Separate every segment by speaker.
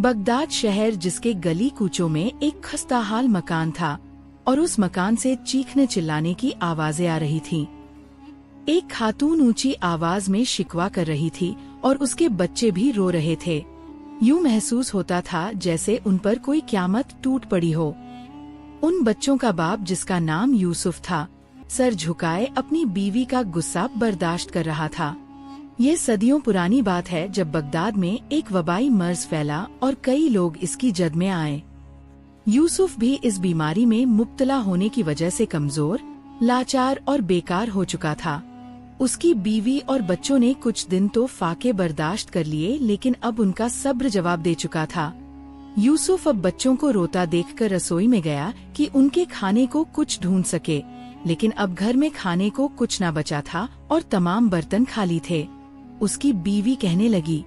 Speaker 1: Baghdad शहर जिसके गली कूचों में एक खस्ताहाल मकान था और उस मकान से चीखने चिल्लाने की आवाजें आ रही थीं। एक खातून ऊंची आवाज में शिकवा कर रही थी और उसके बच्चे भी रो रहे थे। यूं महसूस होता था जैसे उन पर कोई क़यामत टूट पड़ी हो। उन बच्चों का बाप, जिसका नाम यूसुफ था, सर झुकाए अपनी बीवी का गुस्सा बर्दाश्त कर रहा था। ये सदियों पुरानी बात है जब बगदाद में एक वबाई मर्ज फैला और कई लोग इसकी जद में आए। यूसुफ भी इस बीमारी में मुब्तला होने की वजह से कमजोर, लाचार और बेकार हो चुका था। उसकी बीवी और बच्चों ने कुछ दिन तो फाके बर्दाश्त कर लिए, लेकिन अब उनका सब्र जवाब दे चुका था। यूसुफ अब बच्चों को रोता देखकर रसोई में गया कि उनके खाने को कुछ ढूंढ सके, लेकिन अब घर में खाने को कुछ न बचा था और तमाम बर्तन खाली थे। उसकी बीवी कहने लगी,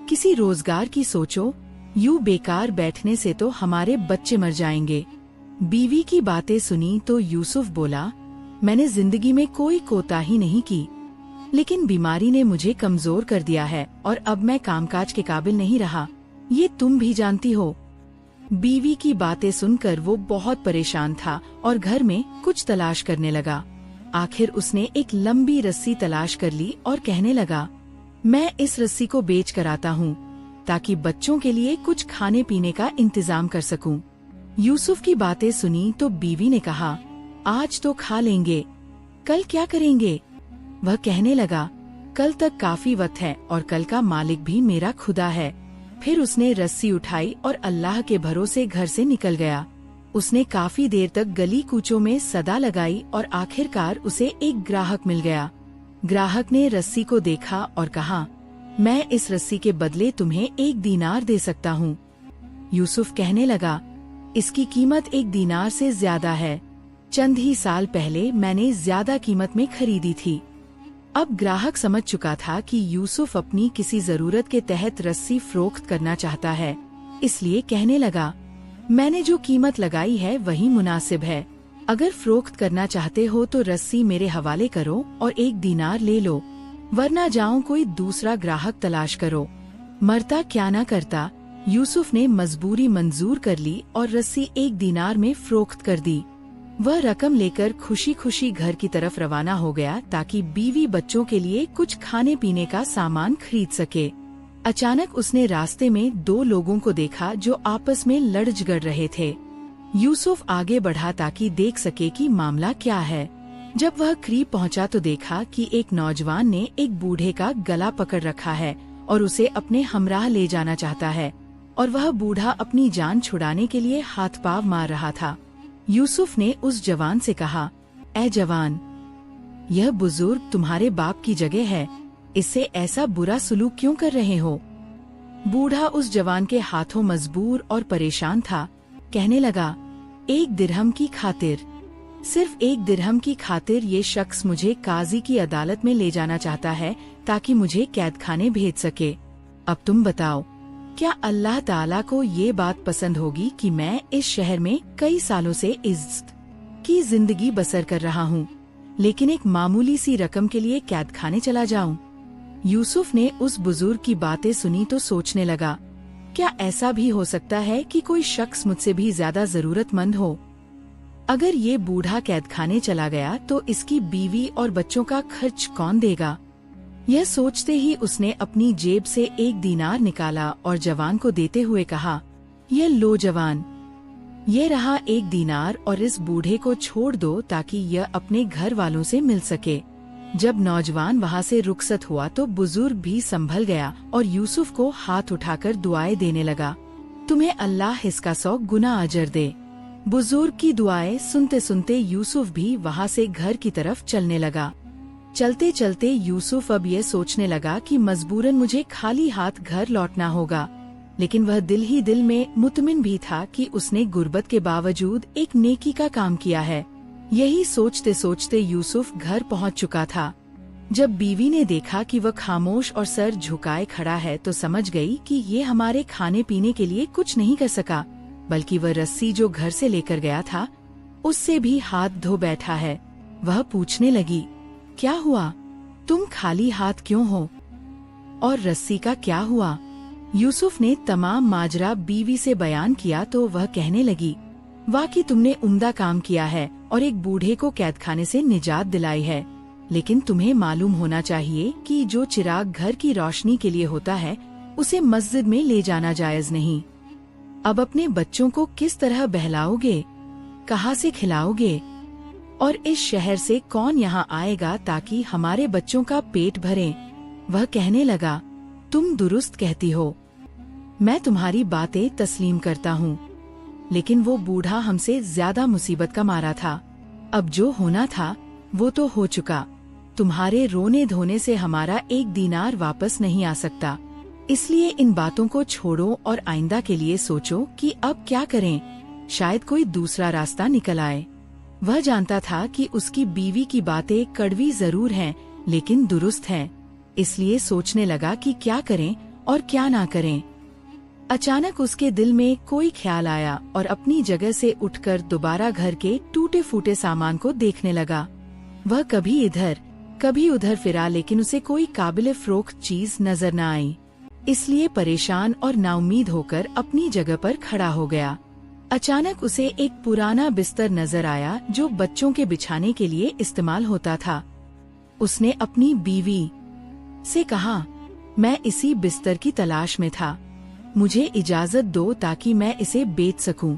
Speaker 1: किसी रोजगार की सोचो, यूं बेकार बैठने से तो हमारे बच्चे मर जाएंगे। बीवी की बातें सुनी तो यूसुफ बोला, मैंने जिंदगी में कोई कोताही नहीं की, लेकिन बीमारी ने मुझे कमजोर कर दिया है और अब मैं कामकाज के काबिल नहीं रहा, ये तुम भी जानती हो। बीवी की बातें सुनकर वो बहुत परेशान था और घर में कुछ तलाश करने लगा। आखिर उसने एक लंबी रस्सी तलाश कर ली और कहने लगा, मैं इस रस्सी को बेच कर आता हूँ ताकि बच्चों के लिए कुछ खाने पीने का इंतजाम कर सकूं। यूसुफ की बातें सुनी तो बीवी ने कहा, आज तो खा लेंगे, कल क्या करेंगे? वह कहने लगा, कल तक काफी वक्त है और कल का मालिक भी मेरा खुदा है। फिर उसने रस्सी उठाई और अल्लाह के भरोसे घर से निकल गया। उसने काफी देर तक गली कूचों में सदा लगाई और आखिरकार उसे एक ग्राहक मिल गया। ग्राहक ने रस्सी को देखा और कहा, मैं इस रस्सी के बदले तुम्हें 1 दीनार दे सकता हूँ। यूसुफ कहने लगा, इसकी कीमत 1 दीनार से ज्यादा है। चंद ही साल पहले मैंने ज्यादा कीमत में खरीदी थी। अब ग्राहक समझ चुका था कि यूसुफ अपनी किसी जरूरत के तहत रस्सी फरोख्त करना चाहता है, इसलिए कहने लगा, मैंने जो कीमत लगाई है वही मुनासिब है। अगर फरोख्त करना चाहते हो तो रस्सी मेरे हवाले करो और 1 दीनार ले लो, वरना जाओ कोई दूसरा ग्राहक तलाश करो। मरता क्या न करता, यूसुफ ने मजबूरी मंजूर कर ली और रस्सी 1 दीनार में फरोख्त कर दी। वह रकम लेकर खुशी खुशी घर की तरफ रवाना हो गया ताकि बीवी बच्चों के लिए कुछ खाने पीने का सामान खरीद सके। अचानक उसने रास्ते में 2 लोगों को देखा जो आपस में लड़ झगड़ रहे थे। यूसुफ आगे बढ़ा ताकि देख सके कि मामला क्या है। जब वह करीब पहुंचा तो देखा कि एक नौजवान ने एक बूढ़े का गला पकड़ रखा है और उसे अपने हमराह ले जाना चाहता है, और वह बूढ़ा अपनी जान छुड़ाने के लिए हाथ पाव मार रहा था। यूसुफ ने उस जवान से कहा, ऐ जवान, यह बुजुर्ग तुम्हारे बाप की जगह है, इससे ऐसा बुरा सलूक क्यों कर रहे हो? बूढ़ा उस जवान के हाथों मजबूर और परेशान था। कहने लगा, 1 दिरहम की खातिर, सिर्फ 1 दिरहम की खातिर ये शख्स मुझे काजी की अदालत में ले जाना चाहता है ताकि मुझे कैद खाने भेज सके। अब तुम बताओ, क्या अल्लाह ताला को ये बात पसंद होगी कि मैं इस शहर में कई सालों से इज्जत की जिंदगी बसर कर रहा हूँ, लेकिन एक मामूली सी रकम के लिए कैद खाने चला जाऊँ? यूसुफ ने उस बुजुर्ग की बातें सुनी तो सोचने लगा, क्या ऐसा भी हो सकता है कि कोई शख्स मुझसे भी ज्यादा जरूरतमंद हो? अगर ये बूढ़ा कैद खाने चला गया तो इसकी बीवी और बच्चों का खर्च कौन देगा? यह सोचते ही उसने अपनी जेब से 1 दीनार निकाला और जवान को देते हुए कहा, ये लो जवान, ये रहा 1 दीनार और इस बूढ़े को छोड़ दो ताकि यह अपने घर वालों से मिल सके। जब नौजवान वहाँ से रुखसत हुआ तो बुजुर्ग भी संभल गया और यूसुफ को हाथ उठाकर दुआएं देने लगा, तुम्हें अल्लाह इसका 100 गुना अजर दे। बुजुर्ग की दुआएं सुनते सुनते यूसुफ भी वहाँ से घर की तरफ चलने लगा। चलते चलते यूसुफ अब ये सोचने लगा कि मजबूरन मुझे खाली हाथ घर लौटना होगा, लेकिन वह दिल ही दिल में मुतमिन भी था कि उसने गुर्बत के बावजूद एक नेकी का काम किया है। यही सोचते सोचते यूसुफ घर पहुंच चुका था। जब बीवी ने देखा कि वह खामोश और सर झुकाए खड़ा है तो समझ गई कि ये हमारे खाने पीने के लिए कुछ नहीं कर सका, बल्कि वह रस्सी जो घर से लेकर गया था उससे भी हाथ धो बैठा है। वह पूछने लगी, क्या हुआ, तुम खाली हाथ क्यों हो? और रस्सी का क्या हुआ? यूसुफ ने तमाम माजरा बीवी से बयान किया तो वह कहने लगी, वाकई तुमने उम्दा काम किया है और एक बूढ़े को कैदखाने से निजात दिलाई है। लेकिन तुम्हें मालूम होना चाहिए कि जो चिराग घर की रोशनी के लिए होता है उसे मस्जिद में ले जाना जायज नहीं। अब अपने बच्चों को किस तरह बहलाओगे, कहाँ से खिलाओगे, और इस शहर से कौन यहाँ आएगा ताकि हमारे बच्चों का पेट भरे। वह कहने लगा, तुम दुरुस्त कहती हो, मैं तुम्हारी बातें तस्लीम करता हूँ, लेकिन वो बूढ़ा हमसे ज्यादा मुसीबत का मारा था। अब जो होना था वो तो हो चुका। तुम्हारे रोने धोने से हमारा 1 दीनार वापस नहीं आ सकता। इसलिए इन बातों को छोड़ो और आइंदा के लिए सोचो कि अब क्या करें। शायद कोई दूसरा रास्ता निकल आए। वह जानता था कि उसकी बीवी की बातें कड़वी जरूर हैं, लेकिन दुरुस्त हैं। इसलिए सोचने लगा कि क्या करें और क्या ना करें। अचानक उसके दिल में कोई ख्याल आया और अपनी जगह से उठकर दोबारा घर के टूटे फूटे सामान को देखने लगा। वह कभी इधर कभी उधर फिरा, लेकिन उसे कोई काबिल फरोख्त चीज नजर न आई। इसलिए परेशान और नाउम्मीद होकर अपनी जगह पर खड़ा हो गया। अचानक उसे एक पुराना बिस्तर नजर आया जो बच्चों के बिछाने के लिए इस्तेमाल होता था। उसने अपनी बीवी से कहा, मैं इसी बिस्तर की तलाश में था, मुझे इजाजत दो ताकि मैं इसे बेच सकूं।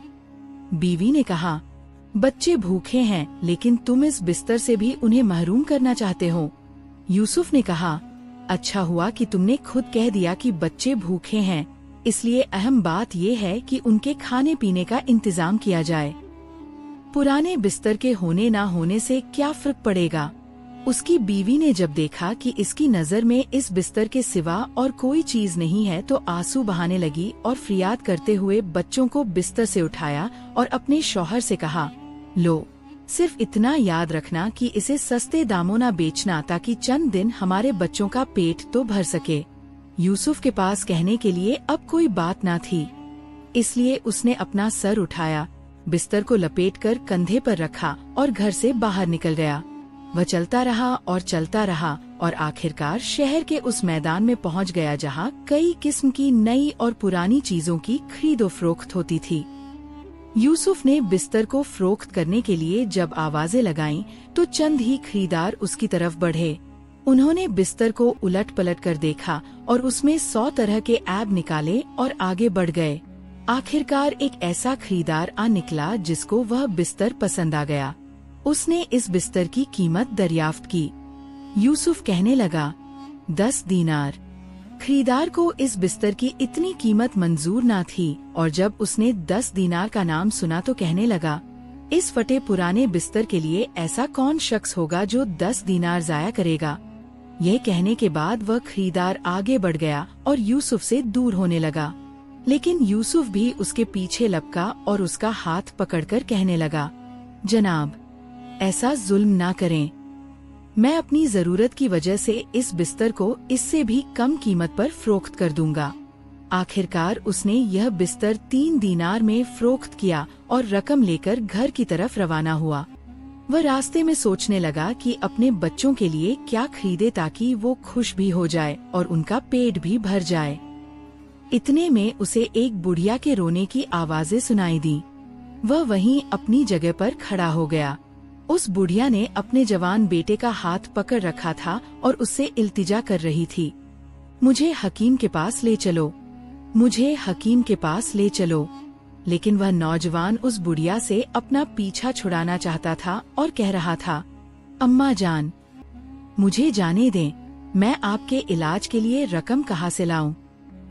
Speaker 1: बीवी ने कहा, बच्चे भूखे हैं, लेकिन तुम इस बिस्तर से भी उन्हें महरूम करना चाहते हो। यूसुफ ने कहा, अच्छा हुआ कि तुमने खुद कह दिया कि बच्चे भूखे हैं, इसलिए अहम बात ये है कि उनके खाने पीने का इंतजाम किया जाए। पुराने बिस्तर के होने ना होने से क्या फर्क पड़ेगा। उसकी बीवी ने जब देखा कि इसकी नजर में इस बिस्तर के सिवा और कोई चीज नहीं है तो आंसू बहाने लगी और फरियाद करते हुए बच्चों को बिस्तर से उठाया और अपने शौहर से कहा, लो, सिर्फ इतना याद रखना कि इसे सस्ते दामों न बेचना ताकि चंद दिन हमारे बच्चों का पेट तो भर सके। यूसुफ के पास कहने के लिए अब कोई बात न थी, इसलिए उसने अपना सर उठाया, बिस्तर को लपेटकर कंधे पर रखा और घर से बाहर निकल गया। वह चलता रहा और चलता रहा और आखिरकार शहर के उस मैदान में पहुंच गया जहां कई किस्म की नई और पुरानी चीजों की खरीदो फरोख्त होती थी। यूसुफ ने बिस्तर को फरोख्त करने के लिए जब आवाजें लगाईं तो चंद ही खरीदार उसकी तरफ बढ़े। उन्होंने बिस्तर को उलट पलट कर देखा और उसमें 100 तरह के ऐब निकाले और आगे बढ़ गए। आखिरकार एक ऐसा खरीदार आ निकला जिसको वह बिस्तर पसंद आ गया। उसने इस बिस्तर की कीमत दरियाफ्त की। यूसुफ कहने लगा, 10 दीनार। खरीदार को इस बिस्तर की इतनी कीमत मंजूर ना थी और जब उसने 10 दीनार का नाम सुना तो कहने लगा, इस फटे पुराने बिस्तर के लिए ऐसा कौन शख्स होगा जो 10 दीनार जाया करेगा। यह कहने के बाद वह खरीदार आगे बढ़ गया और यूसुफ से दूर होने लगा, लेकिन यूसुफ भी उसके पीछे लपका और उसका हाथ पकड़कर कहने लगा, जनाब, ऐसा जुल्म ना करें, मैं अपनी जरूरत की वजह से इस बिस्तर को इससे भी कम कीमत पर फरोख्त कर दूंगा। आखिरकार उसने यह बिस्तर 3 दीनार में फरोख्त किया और रकम लेकर घर की तरफ रवाना हुआ। वह रास्ते में सोचने लगा कि अपने बच्चों के लिए क्या खरीदे ताकि वो खुश भी हो जाए और उनका पेट भी भर जाए। इतने में उसे एक बुढ़िया के रोने की आवाजें सुनाई दी। वह वहीं अपनी जगह पर खड़ा हो गया। उस बुढ़िया ने अपने जवान बेटे का हाथ पकड़ रखा था और उससे इल्तिजा कर रही थी, मुझे हकीम के पास ले चलो, मुझे हकीम के पास ले चलो। लेकिन वह नौजवान उस बुढ़िया से अपना पीछा छुड़ाना चाहता था और कह रहा था, अम्मा जान, मुझे जाने दें, मैं आपके इलाज के लिए रकम कहाँ से लाऊं।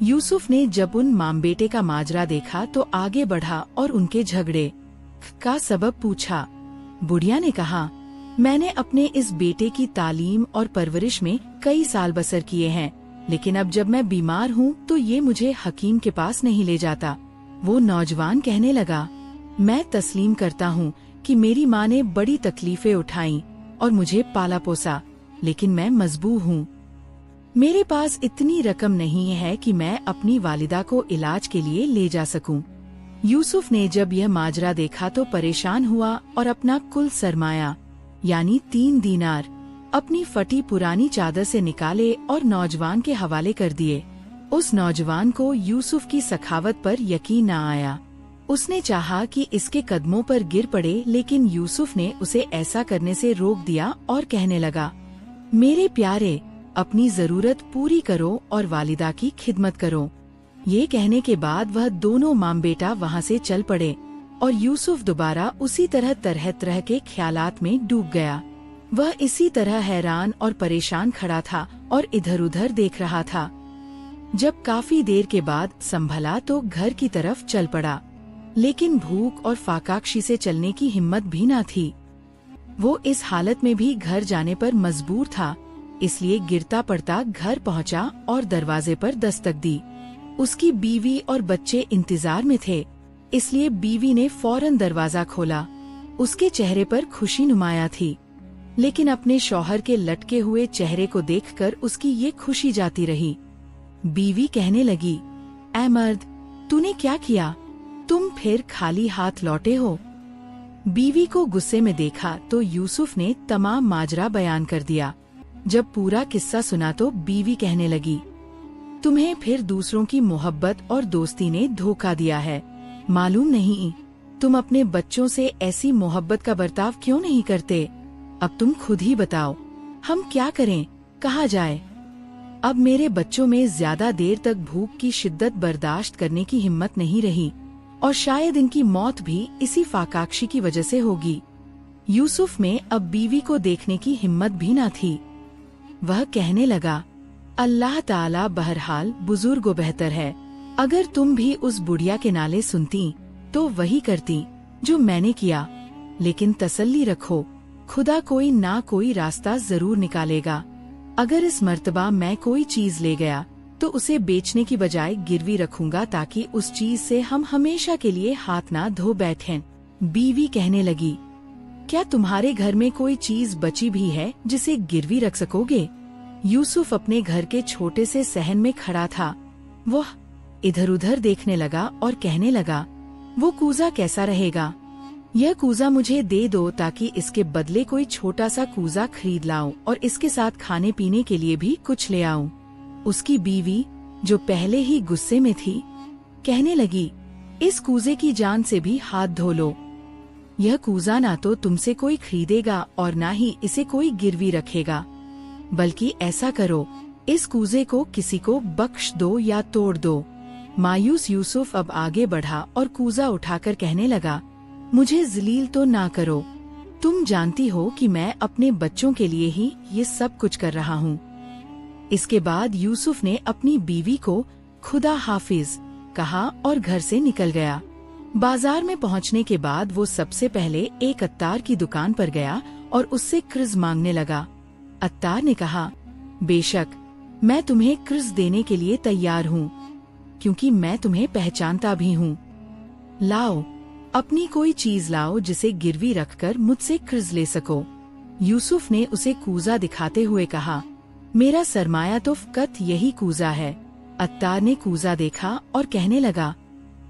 Speaker 1: यूसुफ ने जब उन माम बेटे का माजरा देखा तो आगे बढ़ा और उनके झगड़े का सबब पूछा। बुढ़िया ने कहा, मैंने अपने इस बेटे की तालीम और परवरिश में कई साल बसर किए हैं, लेकिन अब जब मैं बीमार हूँ तो ये मुझे हकीम के पास नहीं ले जाता। वो नौजवान कहने लगा, मैं तस्लीम करता हूँ कि मेरी माँ ने बड़ी तकलीफें उठाई और मुझे पाला पोसा, लेकिन मैं मजबूर हूँ। मेरे पास इतनी रकम नहीं है कि मैं अपनी वालिदा को इलाज के लिए ले जा सकूं। यूसुफ ने जब यह माजरा देखा तो परेशान हुआ और अपना कुल सरमाया यानी 3 दीनार अपनी फटी पुरानी चादर से निकाले और नौजवान के हवाले कर दिए। उस नौजवान को यूसुफ की सखावत पर यकीन न आया। उसने चाहा कि इसके कदमों पर गिर पड़े, लेकिन यूसुफ ने उसे ऐसा करने से रोक दिया और कहने लगा, मेरे प्यारे, अपनी जरूरत पूरी करो और वालिदा की खिदमत करो। ये कहने के बाद वह दोनों माम बेटा वहाँ से चल पड़े और यूसुफ दोबारा उसी तरह तरह के ख्यालात में डूब गया। वह इसी तरह हैरान और परेशान खड़ा था और इधर उधर देख रहा था। जब काफी देर के बाद संभला तो घर की तरफ चल पड़ा, लेकिन भूख और फाकाक्षी से चलने की हिम्मत भी न थी। वो इस हालत में भी घर जाने पर मजबूर था, इसलिए गिरता पड़ता घर पहुंचा और दरवाजे पर दस्तक दी। उसकी बीवी और बच्चे इंतजार में थे, इसलिए बीवी ने फौरन दरवाजा खोला। उसके चेहरे पर खुशी नुमाया थी, लेकिन अपने शौहर के लटके हुए चेहरे को देखकर उसकी ये खुशी जाती रही। बीवी कहने लगी, ऐ मर्द, तूने क्या किया? तुम फिर खाली हाथ लौटे हो। बीवी को गुस्से में देखा तो यूसुफ ने तमाम माजरा बयान कर दिया। जब पूरा किस्सा सुना तो बीवी कहने लगी, तुम्हें फिर दूसरों की मोहब्बत और दोस्ती ने धोखा दिया है। मालूम नहीं तुम अपने बच्चों से ऐसी मोहब्बत का बर्ताव क्यों नहीं करते? अब तुम खुद ही बताओ, हम क्या करें, कहाँ जाए? अब मेरे बच्चों में ज्यादा देर तक भूख की शिद्दत बर्दाश्त करने की हिम्मत नहीं रही और शायद इनकी मौत भी इसी फाकाक्षी की वजह से होगी। यूसुफ में अब बीवी को देखने की हिम्मत भी न थी। वह कहने लगा, अल्लाह ताला बहरहाल बुजुर्ग व बेहतर है। अगर तुम भी उस बुढ़िया के नाले सुनती तो वही करती जो मैंने किया, लेकिन तसल्ली रखो, खुदा कोई ना कोई रास्ता जरूर निकालेगा। अगर इस मर्तबा मैं कोई चीज ले गया तो उसे बेचने की बजाय गिरवी रखूंगा, ताकि उस चीज से हम हमेशा के लिए हाथ ना धो बैठें। बीवी कहने लगी, क्या तुम्हारे घर में कोई चीज बची भी है जिसे गिरवी रख सकोगे? यूसुफ अपने घर के छोटे से सहन में खड़ा था। वह इधर उधर देखने लगा और कहने लगा, वो कूजा कैसा रहेगा? यह कूजा मुझे दे दो ताकि इसके बदले कोई छोटा सा कूजा खरीद लाऊं और इसके साथ खाने पीने के लिए भी कुछ ले आऊं। उसकी बीवी, जो पहले ही गुस्से में थी, कहने लगी, इस कूजे की जान से भी हाथ धो लो। यह कूजा ना तो तुमसे कोई खरीदेगा और ना ही इसे कोई गिरवी रखेगा, बल्कि ऐसा करो, इस कूजे को किसी को बख्श दो या तोड़ दो। मायूस यूसुफ अब आगे बढ़ा और कूजा उठाकर कहने लगा, मुझे जलील तो ना करो, तुम जानती हो कि मैं अपने बच्चों के लिए ही ये सब कुछ कर रहा हूँ। इसके बाद यूसुफ ने अपनी बीवी को खुदा हाफिज कहा और घर से निकल गया। बाजार में पहुँचने के बाद वो सबसे पहले एक अत्तार की दुकान पर गया और उससे कर्ज मांगने लगा। अत्तार ने कहा, बेशक, मैं तुम्हें कर्ज देने के लिए तैयार हूँ, क्योंकि मैं तुम्हें पहचानता भी हूँ। लाओ, अपनी कोई चीज लाओ जिसे गिरवी रखकर मुझसे कर्ज ले सको। यूसुफ ने उसे कूजा दिखाते हुए कहा, मेरा सरमाया तो फकत यही कूजा है। अत्तार ने कूजा देखा और कहने लगा,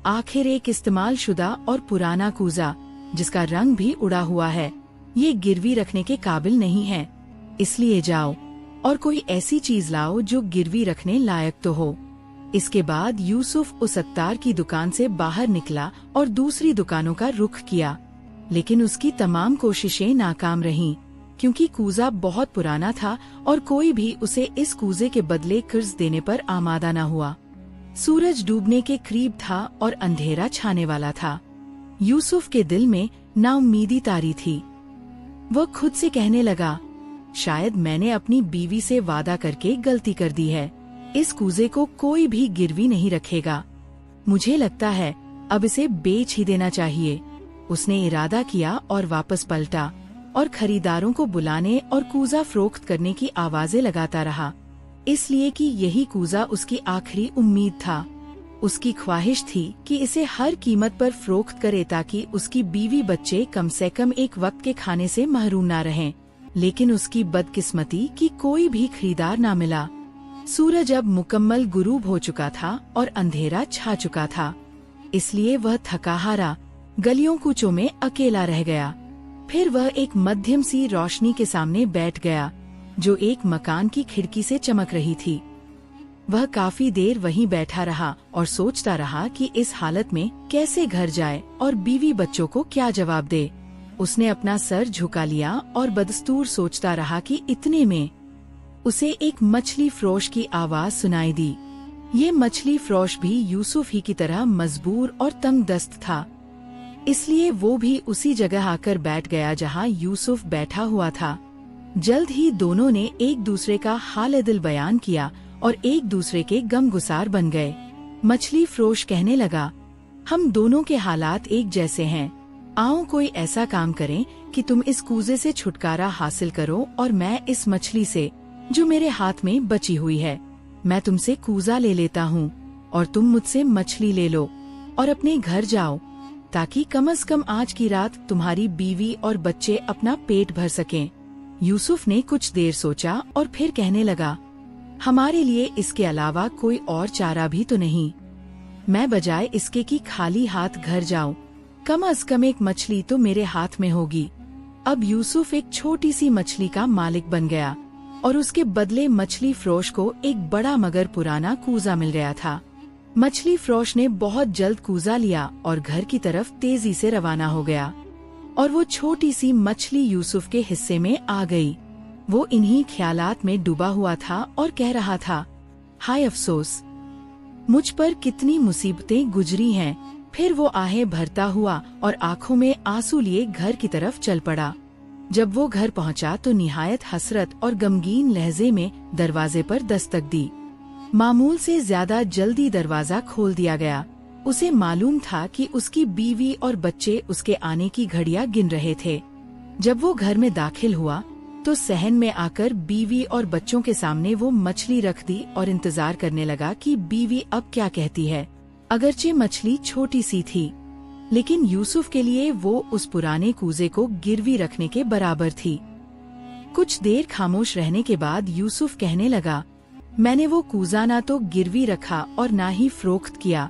Speaker 1: आखिर एक इस्तेमाल शुदा और पुराना कूजा, जिसका रंग भी उड़ा हुआ है, ये गिरवी रखने के काबिल नहीं है। इसलिए जाओ और कोई ऐसी चीज लाओ जो गिरवी रखने लायक तो हो। इसके बाद यूसुफ उस अत्तार की दुकान से बाहर निकला और दूसरी दुकानों का रुख किया, लेकिन उसकी तमाम कोशिशें नाकाम रहीं, क्योंकि कूजा बहुत पुराना था और कोई भी उसे इस कूजे के बदले कर्ज देने पर आमादा न हुआ। सूरज डूबने के करीब था और अंधेरा छाने वाला था। यूसुफ के दिल में नाउम्मीदी तारी थी। वह खुद से कहने लगा, शायद मैंने अपनी बीवी से वादा करके गलती कर दी है। इस कूजे को कोई भी गिरवी नहीं रखेगा। मुझे लगता है अब इसे बेच ही देना चाहिए। उसने इरादा किया और वापस पलटा और खरीदारों को बुलाने और कूजा फरोख्त करने की आवाजें लगाता रहा, इसलिए कि यही कूजा उसकी आखिरी उम्मीद था। उसकी ख्वाहिश थी कि इसे हर कीमत पर फरोख्त करे ताकि उसकी बीवी बच्चे कम से कम एक वक्त के खाने से महरूम न रहें। लेकिन उसकी बदकिस्मती कि कोई भी खरीदार न मिला। सूरज अब मुकम्मल गुरूब हो चुका था और अंधेरा छा चुका था, इसलिए वह थका हारा गलियों कूचों में अकेला रह गया। फिर वह एक मध्यम सी रोशनी के सामने बैठ गया, जो एक मकान की खिड़की से चमक रही थी। वह काफी देर वहीं बैठा रहा और सोचता रहा कि इस हालत में कैसे घर जाए और बीवी बच्चों को क्या जवाब दे। उसने अपना सर झुका लिया और बदस्तूर सोचता रहा कि इतने में उसे एक मछली फरोश की आवाज सुनाई दी। ये मछली फरोश भी यूसुफ ही की तरह मजबूर और तंग दस्त था, इसलिए वो भी उसी जगह आकर बैठ गया जहाँ यूसुफ बैठा हुआ था। जल्द ही दोनों ने एक दूसरे का हाल दिल बयान किया और एक दूसरे के गमगुसार बन गए। मछली फरोश कहने लगा, हम दोनों के हालात एक जैसे हैं। आओ कोई ऐसा काम करें कि तुम इस कूजे से छुटकारा हासिल करो और मैं इस मछली से जो मेरे हाथ में बची हुई है, मैं तुमसे कूजा ले लेता हूँ और तुम मुझसे मछली ले लो और अपने घर जाओ, ताकि कम से कम आज की रात तुम्हारी बीवी और बच्चे अपना पेट भर सकें। यूसुफ ने कुछ देर सोचा और फिर कहने लगा, हमारे लिए इसके अलावा कोई और चारा भी तो नहीं। मैं बजाय इसके कि खाली हाथ घर जाऊं, कम से कम एक मछली तो मेरे हाथ में होगी। अब यूसुफ एक छोटी सी मछली का मालिक बन गया और उसके बदले मछली फरोश को एक बड़ा मगर पुराना कूजा मिल गया था। मछली फरोश ने बहुत जल्द कूजा लिया और घर की तरफ तेजी से रवाना हो गया और वो छोटी सी मछली यूसुफ के हिस्से में आ गई। वो इन्हीं ख्यालात में डूबा हुआ था और कह रहा था, हाय अफसोस, मुझ पर कितनी मुसीबतें गुजरी हैं। फिर वो आहें भरता हुआ और आंखों में आंसू लिए घर की तरफ चल पड़ा। जब वो घर पहुंचा तो निहायत हसरत और गमगीन लहजे में दरवाजे पर दस्तक दी। मामूल से ज्यादा जल्दी दरवाजा खोल दिया गया। उसे मालूम था कि उसकी बीवी और बच्चे उसके आने की घड़ियां गिन रहे थे। जब वो घर में दाखिल हुआ तो सहन में आकर बीवी और बच्चों के सामने वो मछली रख दी और इंतजार करने लगा कि बीवी अब क्या कहती है। अगरचे मछली छोटी सी थी, लेकिन यूसुफ के लिए वो उस पुराने कूजे को गिरवी रखने के बराबर थी। कुछ देर खामोश रहने के बाद यूसुफ कहने लगा, मैंने वो कूजा ना तो गिरवी रखा और ना ही फरोख्त किया,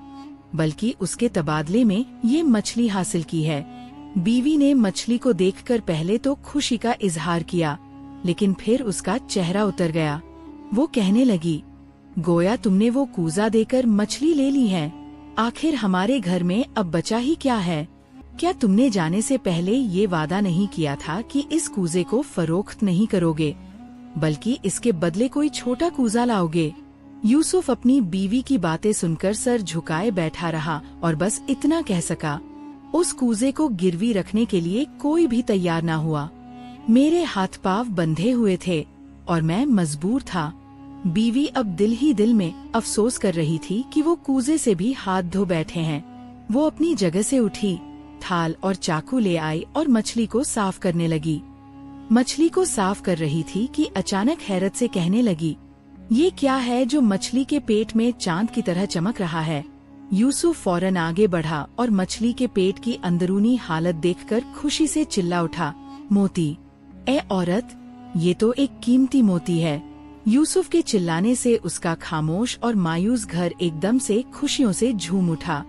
Speaker 1: बल्कि उसके तबादले में ये मछली हासिल की है। बीवी ने मछली को देखकर पहले तो खुशी का इजहार किया, लेकिन फिर उसका चेहरा उतर गया। वो कहने लगी, गोया तुमने वो कूजा देकर मछली ले ली है। आखिर हमारे घर में अब बचा ही क्या है? क्या तुमने जाने से पहले ये वादा नहीं किया था कि इस कूजे को फरोख्त नहीं करोगे, बल्कि इसके बदले कोई छोटा कूजा लाओगे? यूसुफ अपनी बीवी की बातें सुनकर सर झुकाए बैठा रहा और बस इतना कह सका, उस कूजे को गिरवी रखने के लिए कोई भी तैयार ना हुआ। मेरे हाथ पांव बंधे हुए थे और मैं मजबूर था। बीवी अब दिल ही दिल में अफसोस कर रही थी कि वो कूजे से भी हाथ धो बैठे हैं। वो अपनी जगह से उठी, थाल और चाकू ले आई और मछली को साफ करने लगी। मछली को साफ कर रही थी कि अचानक हैरत से कहने लगी, ये क्या है जो मछली के पेट में चांद की तरह चमक रहा है? यूसुफ फौरन आगे बढ़ा और मछली के पेट की अंदरूनी हालत देखकर खुशी से चिल्ला उठा, मोती! ए औरत, ये तो एक कीमती मोती है। यूसुफ के चिल्लाने से उसका खामोश और मायूस घर एकदम से खुशियों से झूम उठा।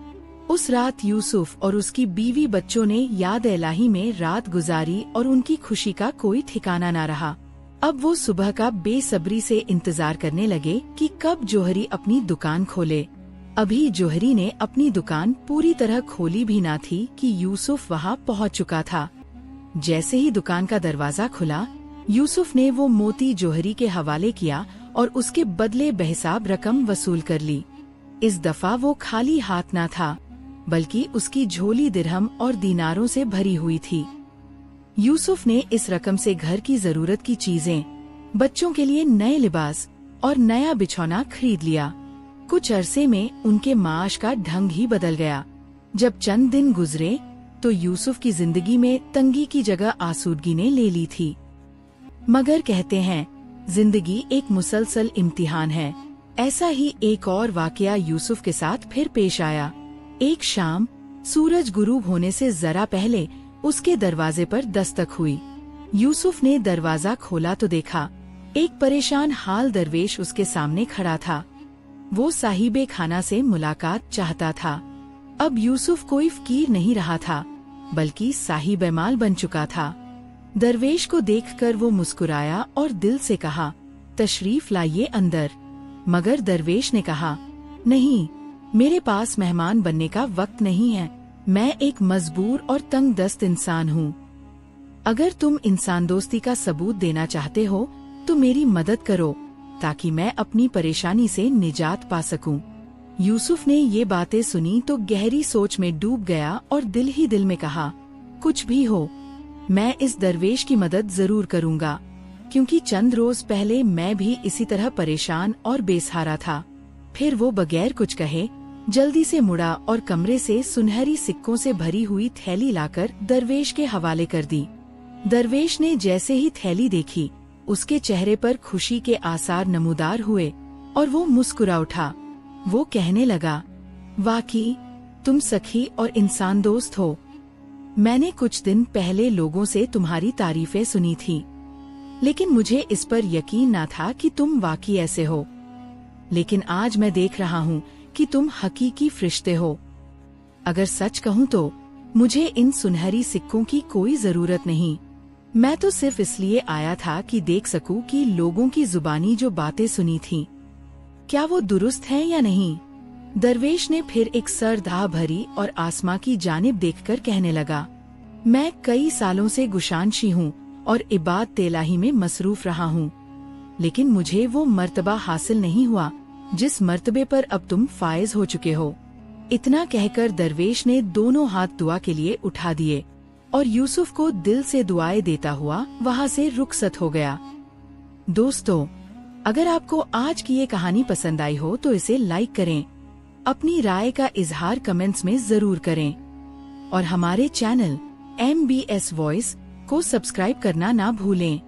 Speaker 1: उस रात यूसुफ और उसकी बीवी बच्चों ने याद इलाही में रात गुजारी और उनकी खुशी का कोई ठिकाना न रहा। अब वो सुबह का बेसब्री से इंतजार करने लगे कि कब जोहरी अपनी दुकान खोले। अभी जोहरी ने अपनी दुकान पूरी तरह खोली भी ना थी कि यूसुफ वहाँ पहुँच चुका था। जैसे ही दुकान का दरवाजा खुला, यूसुफ ने वो मोती जोहरी के हवाले किया और उसके बदले बेहिसाब रकम वसूल कर ली। इस दफा वो खाली हाथ ना था, बल्कि उसकी झोली दिरहम और दीनारों से भरी हुई थी। यूसुफ ने इस रकम से घर की जरूरत की चीजें, बच्चों के लिए नए लिबास और नया बिछौना खरीद लिया। कुछ अरसे में उनके माश का ढंग ही बदल गया। जब चंद दिन गुजरे तो यूसुफ की जिंदगी में तंगी की जगह आसूदगी ने ले ली थी। मगर कहते हैं, जिंदगी एक मुसलसल इम्तिहान है। ऐसा ही एक और वाकया यूसुफ के साथ फिर पेश आया। एक शाम सूरज गुरूब होने से जरा पहले उसके दरवाजे पर दस्तक हुई। यूसुफ ने दरवाजा खोला तो देखा, एक परेशान हाल दरवेश उसके सामने खड़ा था। वो साहिबे खाना से मुलाकात चाहता था। अब यूसुफ कोई फकीर नहीं रहा था, बल्कि साहिब माल बन चुका था। दरवेश को देखकर वो मुस्कुराया और दिल से कहा, तशरीफ लाइए अंदर। मगर दरवेश ने कहा, नहीं, मेरे पास मेहमान बनने का वक्त नहीं है। मैं एक मजबूर और तंग दस्त इंसान हूँ। अगर तुम इंसान दोस्ती का सबूत देना चाहते हो तो मेरी मदद करो, ताकि मैं अपनी परेशानी से निजात पा सकूं। यूसुफ ने ये बातें सुनी तो गहरी सोच में डूब गया और दिल ही दिल में कहा, कुछ भी हो, मैं इस दरवेश की मदद जरूर करूंगा, क्योंकि चंद रोज पहले मैं भी इसी तरह परेशान और बेसहारा था। फिर वो बगैर कुछ कहे जल्दी से मुड़ा और कमरे से सुनहरी सिक्कों से भरी हुई थैली लाकर दरवेश के हवाले कर दी। दरवेश ने जैसे ही थैली देखी, उसके चेहरे पर खुशी के आसार नमूदार हुए और वो मुस्कुरा उठा। वो कहने लगा, वाकई तुम सखी और इंसान दोस्त हो। मैंने कुछ दिन पहले लोगों से तुम्हारी तारीफें सुनी थी, लेकिन मुझे इस पर यकीन न था कि तुम वाकई ऐसे हो। लेकिन आज मैं देख रहा हूँ कि तुम हकीकी फरिश्ते हो। अगर सच कहूँ तो मुझे इन सुनहरी सिक्कों की कोई जरूरत नहीं। मैं तो सिर्फ इसलिए आया था कि देख सकूं कि लोगों की जुबानी जो बातें सुनी थीं, क्या वो दुरुस्त हैं या नहीं। दरवेश ने फिर एक सरधा भरी और आसमां की जानिब देखकर कहने लगा, मैं कई सालों से गुशानशी हूँ और इबादत इलाही में मसरूफ रहा हूँ, लेकिन मुझे वो मर्तबा हासिल नहीं हुआ जिस मर्तबे पर अब तुम फायज हो चुके हो। इतना कहकर दरवेश ने दोनों हाथ दुआ के लिए उठा दिए और यूसुफ को दिल से दुआएं देता हुआ वहाँ से रुखसत हो गया। दोस्तों, अगर आपको आज की ये कहानी पसंद आई हो तो इसे लाइक करें, अपनी राय का इजहार कमेंट्स में जरूर करें और हमारे चैनल MBS वॉइस को सब्सक्राइब करना ना भूलें।